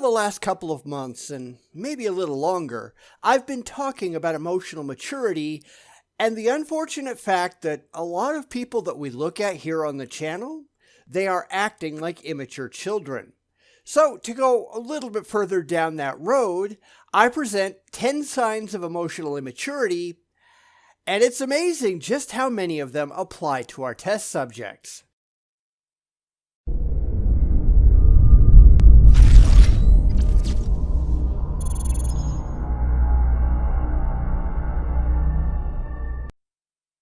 the last couple of months, and maybe a little longer, I've been talking about emotional maturity and the unfortunate fact that a lot of people that we look at here on the channel, they are acting like immature children. So to go a little bit further down that road, I present 10 signs of emotional immaturity, and it's amazing just how many of them apply to our test subjects.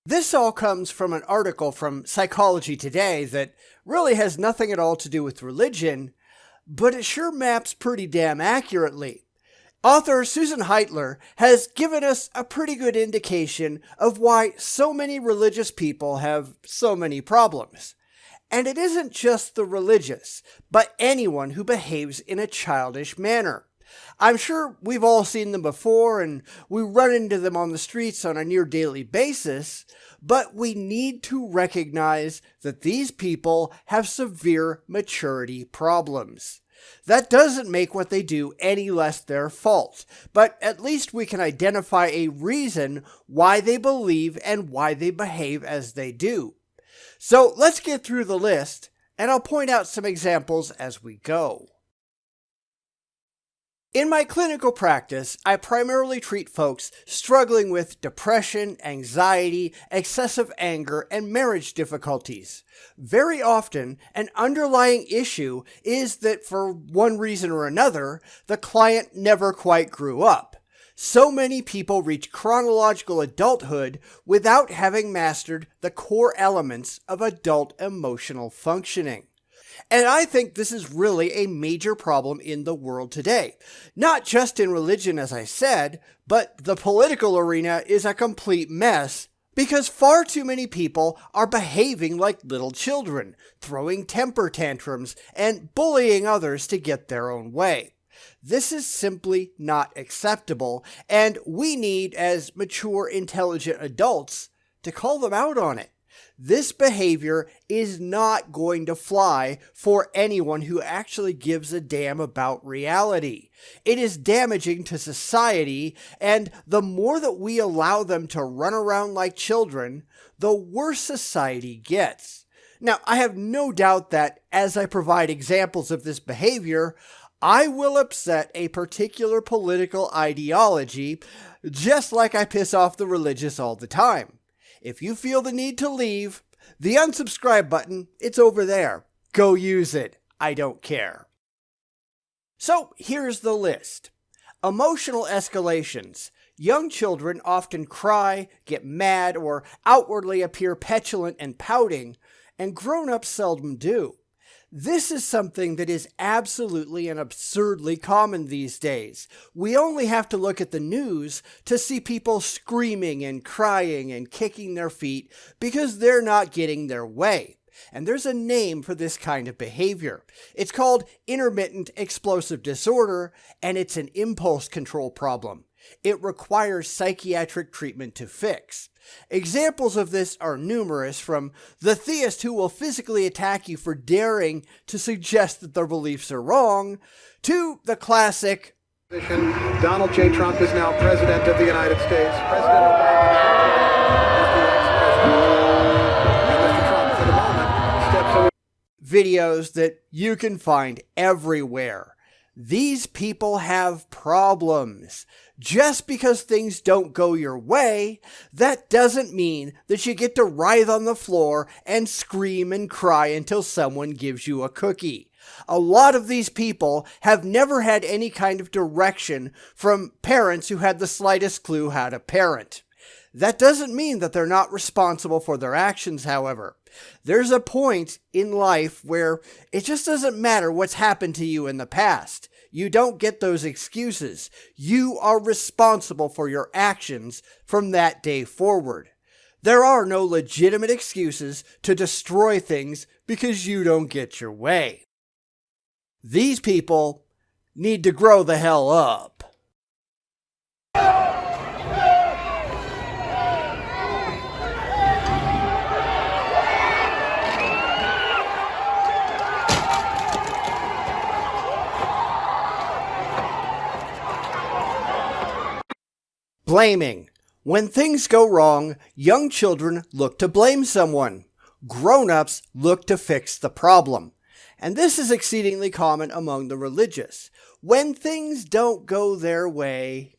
This all comes from an article from Psychology Today that really has nothing at all to do with religion, but it sure maps pretty damn accurately. Author Susan Heitler has given us a pretty good indication of why so many religious people have so many problems. And it isn't just the religious, but anyone who behaves in a childish manner. I'm sure we've all seen them before and we run into them on the streets on a near daily basis, but we need to recognize that these people have severe maturity problems. That doesn't make what they do any less their fault, but at least we can identify a reason why they believe and why they behave as they do. So let's get through the list, and I'll point out some examples as we go. In my clinical practice, I primarily treat folks struggling with depression, anxiety, excessive anger, and marriage difficulties. Very often, an underlying issue is that for one reason or another, the client never quite grew up. So many people reach chronological adulthood without having mastered the core elements of adult emotional functioning. And I think this is really a major problem in the world today. Not just in religion, as I said, but the political arena is a complete mess because far too many people are behaving like little children, throwing temper tantrums and bullying others to get their own way. This is simply not acceptable, and we need, as mature, intelligent adults, to call them out on it. This behavior is not going to fly for anyone who actually gives a damn about reality. It is damaging to society, and the more that we allow them to run around like children, the worse society gets. Now, I have no doubt that as I provide examples of this behavior, I will upset a particular political ideology, just like I piss off the religious all the time. If you feel the need to leave, the unsubscribe button, it's over there. Go use it. I don't care. So here's the list. Emotional escalations. Young children often cry, get mad, or outwardly appear petulant and pouting, and grown-ups seldom do. This is something that is absolutely and absurdly common these days. We only have to look at the news to see people screaming and crying and kicking their feet because they're not getting their way. And there's a name for this kind of behavior. It's called intermittent explosive disorder, and it's an impulse control problem. It requires psychiatric treatment to fix. Examples of this are numerous, from the theist who will physically attack you for daring to suggest that their beliefs are wrong, to the classic, Donald J. Trump is now President of the United States. President Obama is the ex-president. And Mr. Trump, for the moment, steps away. Videos that you can find everywhere. These people have problems. Just because things don't go your way, that doesn't mean that you get to writhe on the floor and scream and cry until someone gives you a cookie. A lot of these people have never had any kind of direction from parents who had the slightest clue how to parent. That doesn't mean that they're not responsible for their actions, however. There's a point in life where it just doesn't matter what's happened to you in the past. You don't get those excuses. You are responsible for your actions from that day forward. There are no legitimate excuses to destroy things because you don't get your way. These people need to grow the hell up. Blaming. When things go wrong, young children look to blame someone. Grown-ups look to fix the problem. And this is exceedingly common among the religious. When things don't go their way,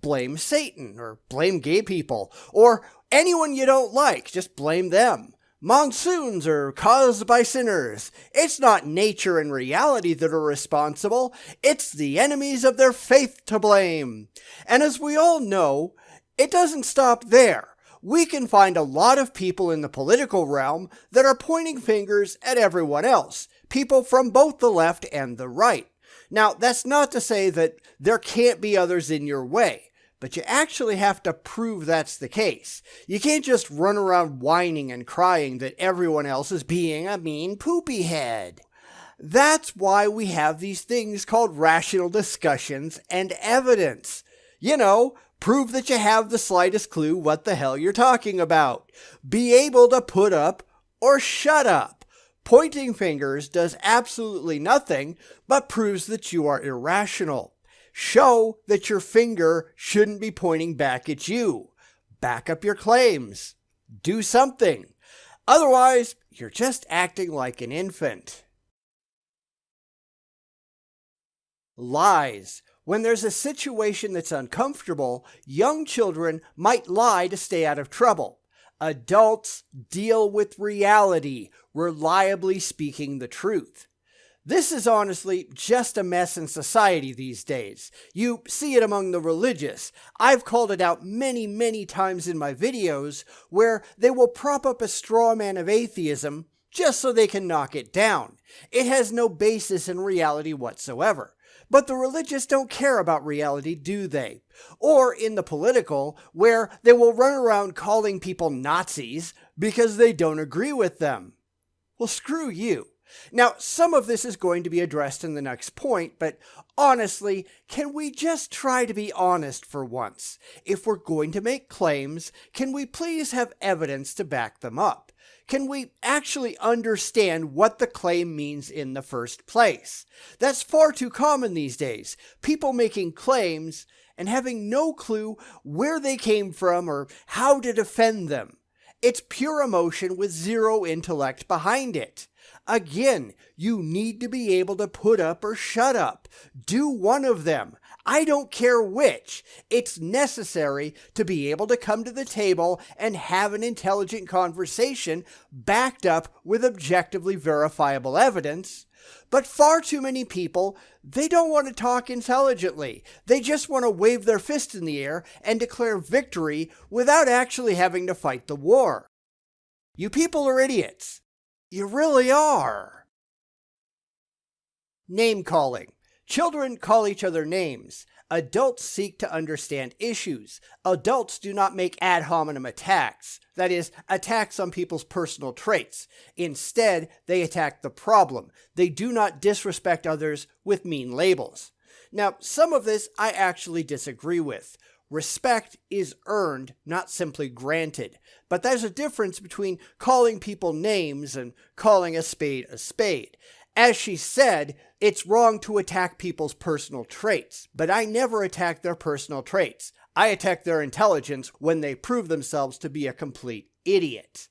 blame Satan, or blame gay people, or anyone you don't like, just blame them. Monsoons are caused by sinners. It's not nature and reality that are responsible. It's the enemies of their faith to blame. And as we all know, it doesn't stop there. We can find a lot of people in the political realm that are pointing fingers at everyone else, people from both the left and the right. Now, that's not to say that there can't be others in your way, but you actually have to prove that's the case. You can't just run around whining and crying that everyone else is being a mean poopy head. That's why we have these things called rational discussions and evidence. Prove that you have the slightest clue what the hell you're talking about. Be able to put up or shut up. Pointing fingers does absolutely nothing but proves that you are irrational. Show that your finger shouldn't be pointing back at you. Back up your claims. Do something. Otherwise, you're just acting like an infant. Lies. When there's a situation that's uncomfortable, young children might lie to stay out of trouble. Adults deal with reality, reliably speaking the truth. This is honestly just a mess in society these days. You see it among the religious. I've called it out many, many times in my videos where they will prop up a straw man of atheism just so they can knock it down. It has no basis in reality whatsoever. But the religious don't care about reality, do they? Or in the political, where they will run around calling people Nazis because they don't agree with them. Well, screw you. Now, some of this is going to be addressed in the next point, but honestly, can we just try to be honest for once? If we're going to make claims, can we please have evidence to back them up? Can we actually understand what the claim means in the first place? That's far too common these days. People making claims and having no clue where they came from or how to defend them. It's pure emotion with zero intellect behind it. Again, you need to be able to put up or shut up. Do one of them. I don't care which. It's necessary to be able to come to the table and have an intelligent conversation backed up with objectively verifiable evidence. But far too many people, they don't want to talk intelligently. They just want to wave their fist in the air and declare victory without actually having to fight the war. You people are idiots. You really are. Name calling. Children call each other names. Adults seek to understand issues. Adults do not make ad hominem attacks. That is, attacks on people's personal traits. Instead, they attack the problem. They do not disrespect others with mean labels. Now, some of this I actually disagree with. Respect is earned, not simply granted. But there's a difference between calling people names and calling a spade a spade. As she said, it's wrong to attack people's personal traits, but I never attack their personal traits. I attack their intelligence when they prove themselves to be a complete idiot.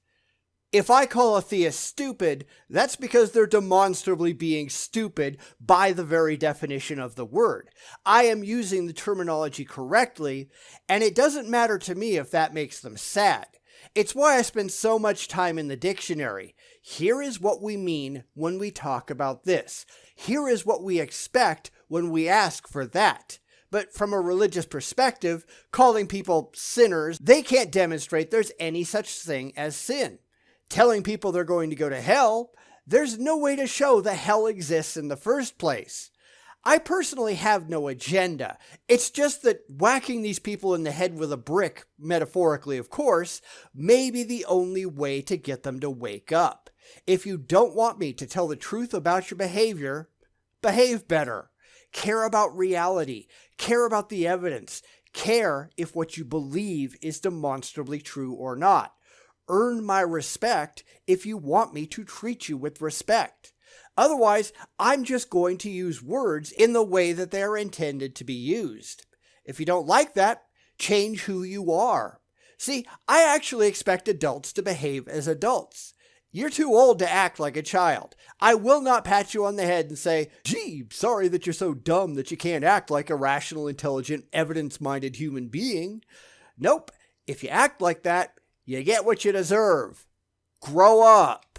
If I call a theist stupid, that's because they're demonstrably being stupid by the very definition of the word. I am using the terminology correctly, and it doesn't matter to me if that makes them sad. It's why I spend so much time in the dictionary. Here is what we mean when we talk about this. Here is what we expect when we ask for that. But from a religious perspective, calling people sinners, they can't demonstrate there's any such thing as sin. Telling people they're going to go to hell, there's no way to show that hell exists in the first place. I personally have no agenda. It's just that whacking these people in the head with a brick, metaphorically of course, may be the only way to get them to wake up. If you don't want me to tell the truth about your behavior, behave better. Care about reality. Care about the evidence. Care if what you believe is demonstrably true or not. Earn my respect if you want me to treat you with respect. Otherwise, I'm just going to use words in the way that they are intended to be used. If you don't like that, Change who you are. See, I actually expect adults to behave as adults. You're too old to act like a child. I will not pat you on the head and say, gee, sorry that you're so dumb that you can't act like a rational, intelligent, evidence-minded human being. Nope. If you act like that, you get what you deserve. Grow up.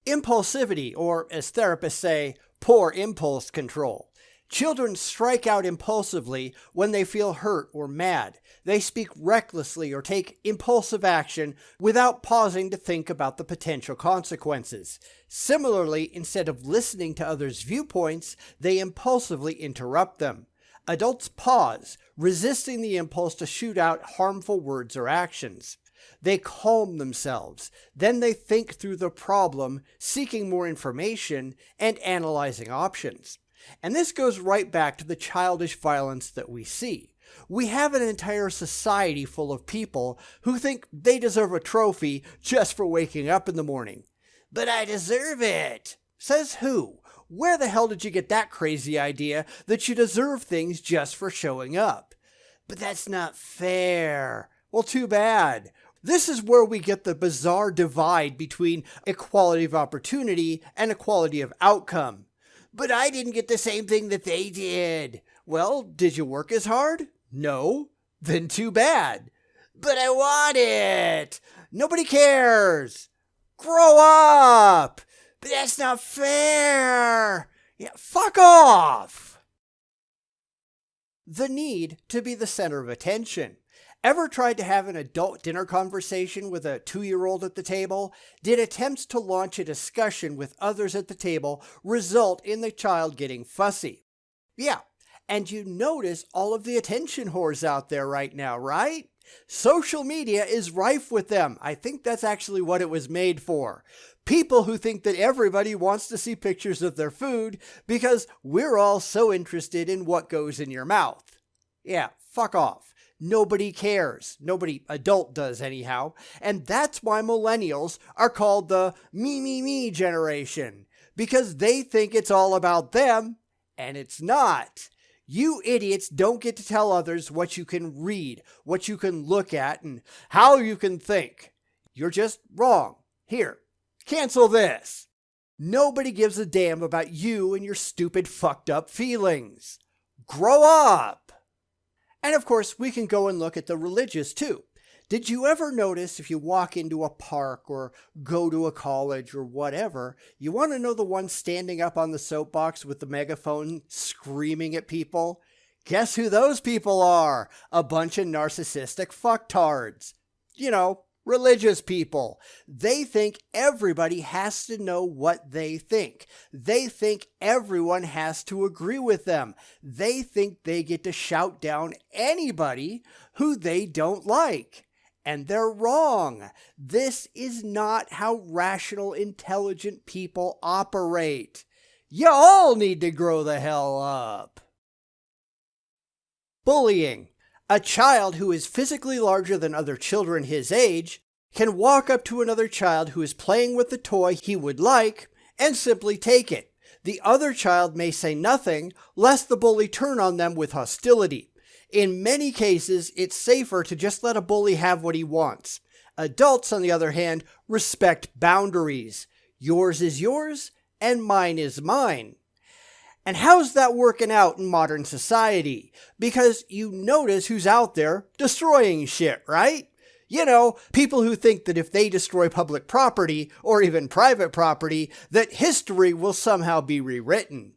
Impulsivity, or as therapists say, poor impulse control. Children strike out impulsively when they feel hurt or mad. They speak recklessly or take impulsive action without pausing to think about the potential consequences. Similarly, instead of listening to others' viewpoints, they impulsively interrupt them. Adults pause, resisting the impulse to shoot out harmful words or actions. They calm themselves. Then they think through the problem, seeking more information and analyzing options. And this goes right back to the childish violence that we see. We have an entire society full of people who think they deserve a trophy just for waking up in the morning. But I deserve it. Says who? Where the hell did you get that crazy idea that you deserve things just for showing up? But that's not fair. Well, too bad. This is where we get the bizarre divide between equality of opportunity and equality of outcome. But I didn't get the same thing that they did. Well, did you work as hard? No. Then too bad. But I want it. Nobody cares. Grow up. But that's not fair. Yeah, fuck off. The need to be the center of attention. Ever tried to have an adult dinner conversation with a 2-year-old at the table? Did attempts to launch a discussion with others at the table result in the child getting fussy? Yeah, and you notice all of the attention whores out there right now, right? Social media is rife with them. I think that's actually what it was made for. People who think that everybody wants to see pictures of their food because we're all so interested in what goes in your mouth. Yeah, fuck off. Nobody cares. Nobody adult does anyhow. And that's why millennials are called the me generation. Because they think it's all about them, and it's not. You idiots don't get to tell others what you can read, what you can look at, and how you can think. You're just wrong. Here, cancel this. Nobody gives a damn about you and your stupid fucked up feelings. Grow up. And of course, we can go and look at the religious too. Did you ever notice if you walk into a park or go to a college or whatever, you want to know the one standing up on the soapbox with the megaphone screaming at people? Guess who those people are? A bunch of narcissistic fucktards. You know, religious people. They think everybody has to know what they think. They think everyone has to agree with them. They think they get to shout down anybody who they don't like. And they're wrong. This is not how rational, intelligent people operate. You all need to grow the hell up. Bullying. A child who is physically larger than other children his age can walk up to another child who is playing with the toy he would like and simply take it. The other child may say nothing, lest the bully turn on them with hostility. In many cases, it's safer to just let a bully have what he wants. Adults, on the other hand, respect boundaries. Yours is yours, and mine is mine. And how's that working out in modern society? Because you notice who's out there destroying shit, right? You know, people who think that if they destroy public property, or even private property, that history will somehow be rewritten.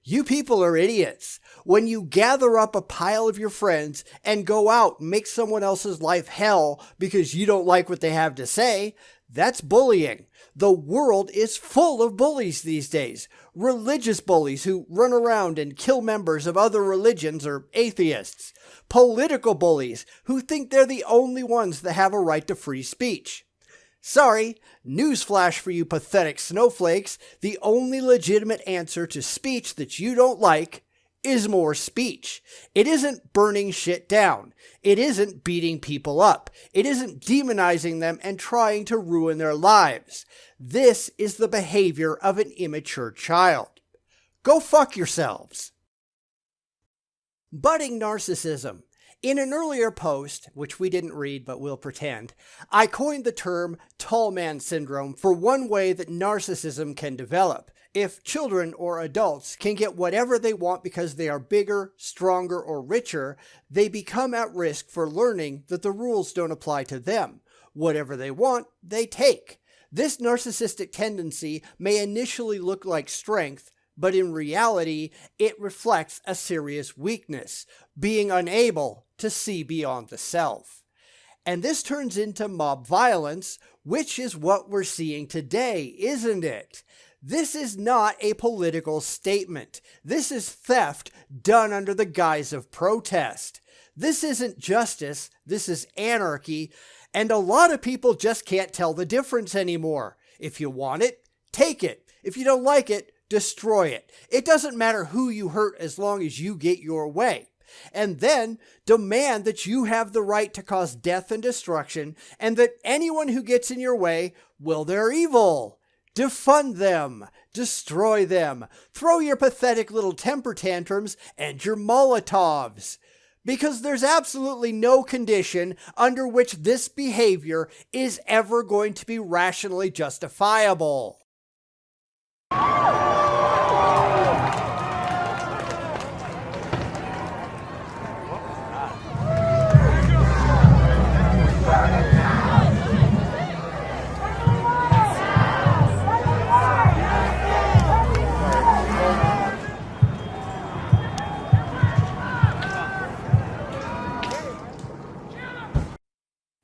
You people are idiots. When you gather up a pile of your friends and go out and make someone else's life hell because you don't like what they have to say, that's bullying. The world is full of bullies these days. Religious bullies who run around and kill members of other religions or atheists. Political bullies who think they're the only ones that have a right to free speech. Sorry, newsflash for you pathetic snowflakes, the only legitimate answer to speech that you don't like is more speech. It isn't burning shit down. It isn't beating people up. It isn't demonizing them and trying to ruin their lives. This is the behavior of an immature child. Go fuck yourselves. Budding narcissism. In an earlier post, which we didn't read but we'll pretend, I coined the term tall man syndrome for one way that narcissism can develop. If children or adults can get whatever they want because they are bigger, stronger, or richer, they become at risk for learning that the rules don't apply to them. Whatever they want, they take. This narcissistic tendency may initially look like strength, but in reality, it reflects a serious weakness, being unable to see beyond the self. And this turns into mob violence, which is what we're seeing today, isn't it? This is not a political statement. This is theft done under the guise of protest. This isn't justice, this is anarchy, and a lot of people just can't tell the difference anymore. If you want it, take it. If you don't like it, destroy it. It doesn't matter who you hurt as long as you get your way. And then demand that you have the right to cause death and destruction, and that anyone who gets in your way, well, they're evil. Defund them, destroy them, throw your pathetic little temper tantrums and your Molotovs. Because there's absolutely no condition under which this behavior is ever going to be rationally justifiable.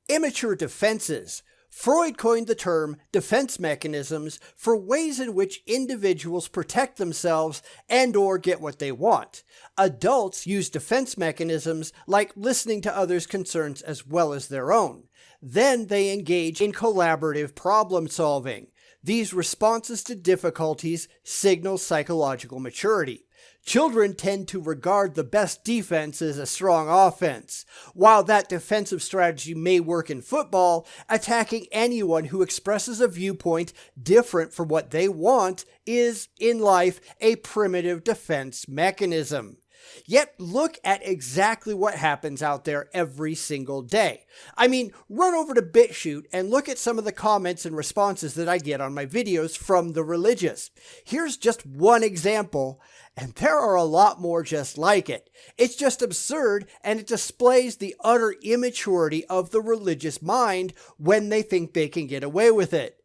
Immature defenses. Freud coined the term defense mechanisms for ways in which individuals protect themselves and/or get what they want. Adults use defense mechanisms like listening to others' concerns as well as their own. Then they engage in collaborative problem solving. These responses to difficulties signal psychological maturity. Children tend to regard the best defense as a strong offense. While that defensive strategy may work in football, attacking anyone who expresses a viewpoint different from what they want is, in life, a primitive defense mechanism. Yet look at exactly what happens out there every single day. I mean, run over to Bitchspot and look at some of the comments and responses that I get on my videos from the religious. Here's just one example, and there are a lot more just like it. It's just absurd, and it displays the utter immaturity of the religious mind when they think they can get away with it.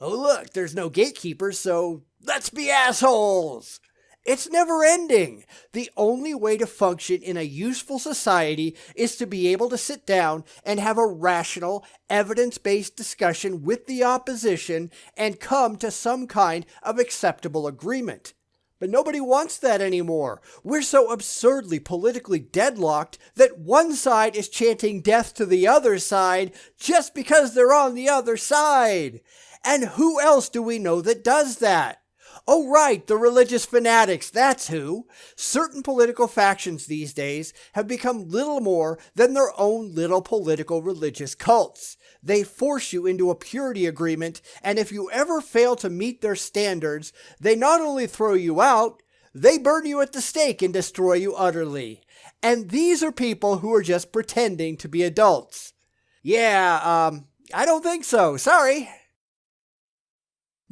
Oh look, there's no gatekeepers, so let's be assholes! It's never ending. The only way to function in a useful society is to be able to sit down and have a rational, evidence-based discussion with the opposition and come to some kind of acceptable agreement. But nobody wants that anymore. We're so absurdly politically deadlocked that one side is chanting death to the other side just because they're on the other side. And who else do we know that does that? Oh right, the religious fanatics, that's who. Certain political factions these days have become little more than their own little political religious cults. They force you into a purity agreement, and if you ever fail to meet their standards, they not only throw you out, they burn you at the stake and destroy you utterly. And these are people who are just pretending to be adults. Yeah, I don't think so, sorry.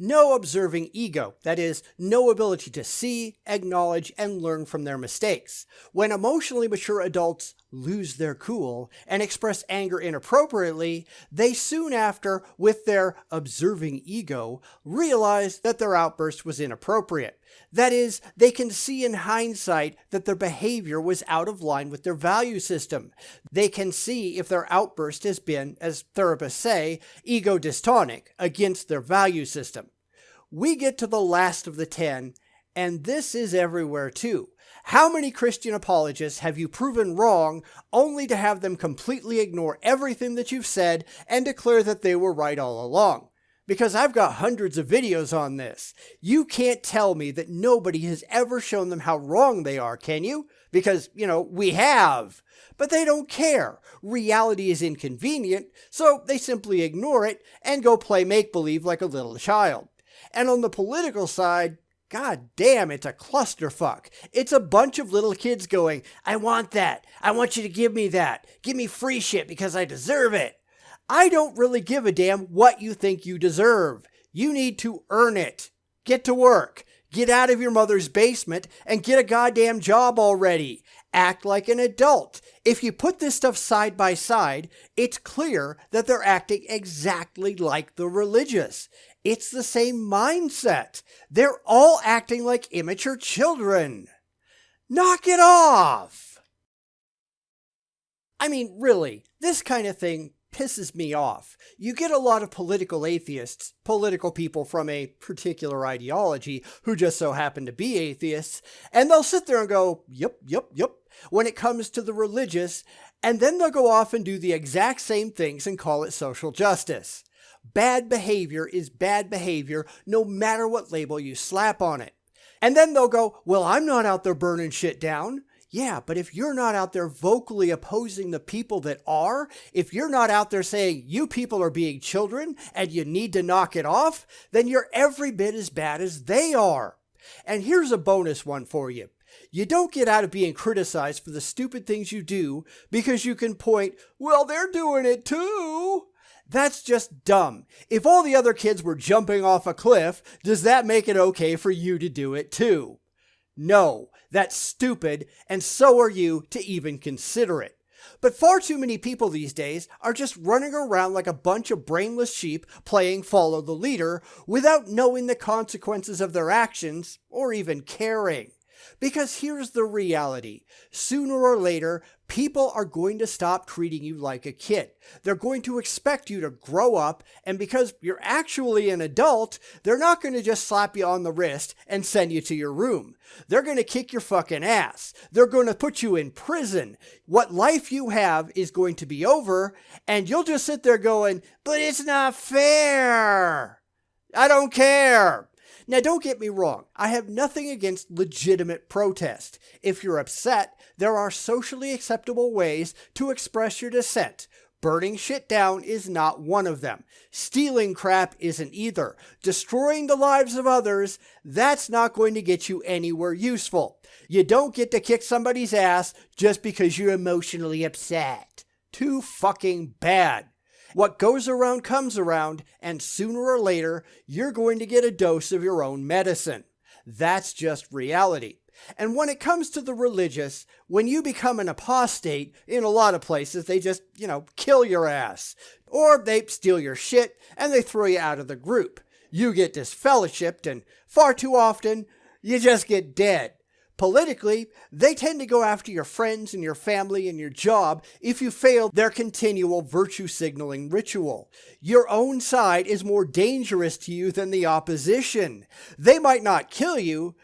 No observing ego, that is, no ability to see, acknowledge, and learn from their mistakes. When emotionally mature adults lose their cool and express anger inappropriately, they soon after, with their observing ego, realize that their outburst was inappropriate. That is, they can see in hindsight that their behavior was out of line with their value system. They can see if their outburst has been, as therapists say, ego dystonic, against their value system. We get to the last of the 10, and this is everywhere too. How many Christian apologists have you proven wrong only to have them completely ignore everything that you've said and declare that they were right all along? Because I've got hundreds of videos on this. You can't tell me that nobody has ever shown them how wrong they are, can you? Because, we have. But they don't care. Reality is inconvenient, so they simply ignore it and go play make-believe like a little child. And on the political side, God damn, it's a clusterfuck. It's a bunch of little kids going, I want that. I want you to give me that. Give me free shit because I deserve it. I don't really give a damn what you think you deserve. You need to earn it. Get to work. Get out of your mother's basement and get a goddamn job already. Act like an adult. If you put this stuff side by side, it's clear that they're acting exactly like the religious. It's the same mindset. They're all acting like immature children. Knock it off! I mean, really, this kind of thing pisses me off. You get a lot of political atheists, political people from a particular ideology who just so happen to be atheists, and they'll sit there and go, yep, when it comes to the religious, and then they'll go off and do the exact same things and call it social justice. Bad behavior is bad behavior no matter what label you slap on it. And then they'll go, well, I'm not out there burning shit down. Yeah, but if you're not out there vocally opposing the people that are, if you're not out there saying you people are being children and you need to knock it off, then you're every bit as bad as they are. And here's a bonus one for you. You don't get out of being criticized for the stupid things you do because you can point, well, they're doing it too. That's just dumb. If all the other kids were jumping off a cliff, does that make it okay for you to do it too? No, that's stupid, and so are you to even consider it. But far too many people these days are just running around like a bunch of brainless sheep playing follow the leader without knowing the consequences of their actions or even caring. Because here's the reality. Sooner or later, people are going to stop treating you like a kid. They're going to expect you to grow up, and because you're actually an adult, they're not going to just slap you on the wrist and send you to your room. They're going to kick your fucking ass. They're going to put you in prison. What life you have is going to be over, and you'll just sit there going, but it's not fair. I don't care. Now, don't get me wrong. I have nothing against legitimate protest. If you're upset, there are socially acceptable ways to express your dissent. Burning shit down is not one of them. Stealing crap isn't either. Destroying the lives of others, that's not going to get you anywhere useful. You don't get to kick somebody's ass just because you're emotionally upset. Too fucking bad. What goes around comes around, and sooner or later, you're going to get a dose of your own medicine. That's just reality. And when it comes to the religious, when you become an apostate, in a lot of places, they just, kill your ass. Or they steal your shit, and they throw you out of the group. You get disfellowshipped, and far too often, you just get dead. Politically, they tend to go after your friends and your family and your job if you fail their continual virtue signaling ritual. Your own side is more dangerous to you than the opposition. They might not kill you,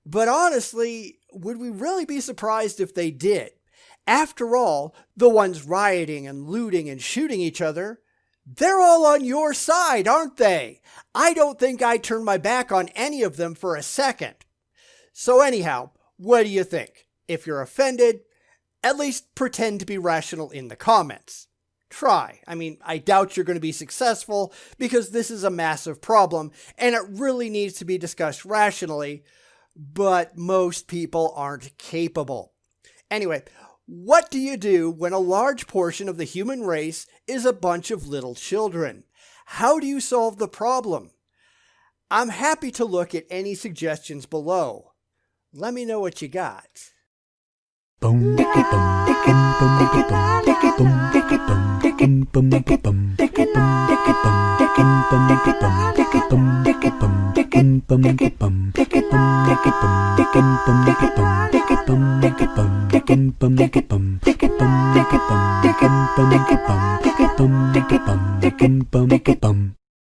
but honestly, would we really be surprised if they did? After all, the ones rioting and looting and shooting each other, they're all on your side, aren't they? I don't think I'd turn my back on any of them for a second. So anyhow, what do you think? If you're offended, at least pretend to be rational in the comments. Try. I doubt you're going to be successful because this is a massive problem and it really needs to be discussed rationally, but most people aren't capable. Anyway, what do you do when a large portion of the human race is a bunch of little children? How do you solve the problem? I'm happy to look at any suggestions below. Let me know what you got.